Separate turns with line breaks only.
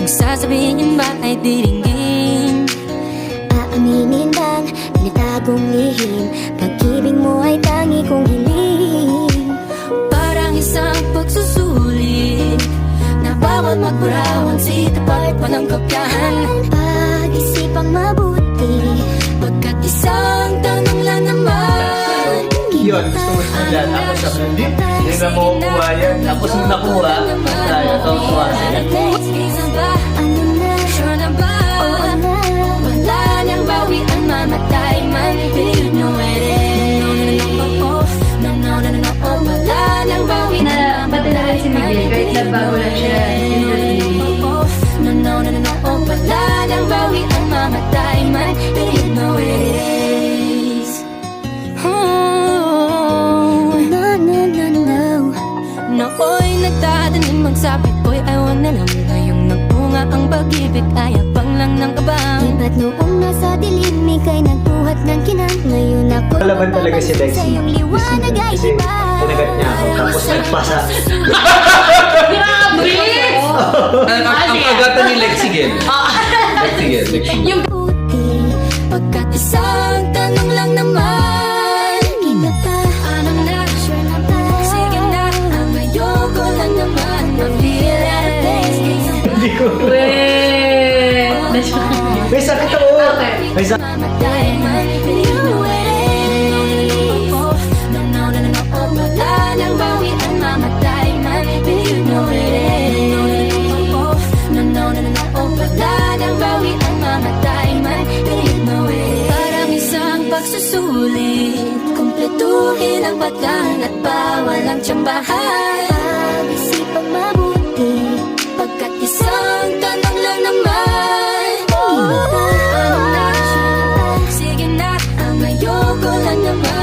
Kung sasabihin ba ay diringgin,
aaminin bang tinatagong lihim, pag-ibig mo ay tangi kong hiling.
parang isang pagsusulit na bawal magburawan, sitapat pa ng kapyahan.
Pag-isipang mabuti,
Pagkat isang tanong lang naman.
Yun, gusto mo siya dyan. Tapos sa hindi na makukuha yan. Tapos nung nakuha, tayo, nakukuha siya.
Isa ba?
ano na,
Sure na ba?
oo na.
Wala nang bawi ang mamatay man. You know it is. No, no, no, no, oh. Wala nang bawi ang
Na pati na rin si Miguel, kahit na bago lang siya industry.
No, no, no, no, oh. Wala nang bawi ang mamatay man. You know it is. Oh.
No, no, no, no.
Nooy nagtatanim magsabi ko'y ayaw na lang. Ngayong nagbunga ang pag-ibig ay abang lang ng kabang.
Di ba't noong nasa dilim, ika'y nagbuhat ng kinang. Ngayon ako'y
Kalaban talaga si Lexie.
sa iyong liwanag ay
Kasi
iba.
tinagat niya ako. Tapos nagpasa.
Ang agatan ni Lexigel. Lexigel.
Yung puti, pagkat isang tanong lang naman.
Kita pa,
Ano na?
sure na ba?
Sige na, ang ayoko lang naman ma-feel at taste.
Hindi ko.
Weh!
May sakit ako.
Okay.
May sakit.
Mamatay man, you know it is. No, no, no, no, oh. Wala nang bawi ang mamatay man, you know it is. No, no, no, no, oh. Wala nang bawi ang mamatay man, you know it is. Parang isang pagsusulit, kumpletuhin ang pagkaan at bawal ang tsambahan.
Pag-isipang mabuti,
Pagkat isang tanong lang naman. Ano na? Sige na, ang ayoko lang naman.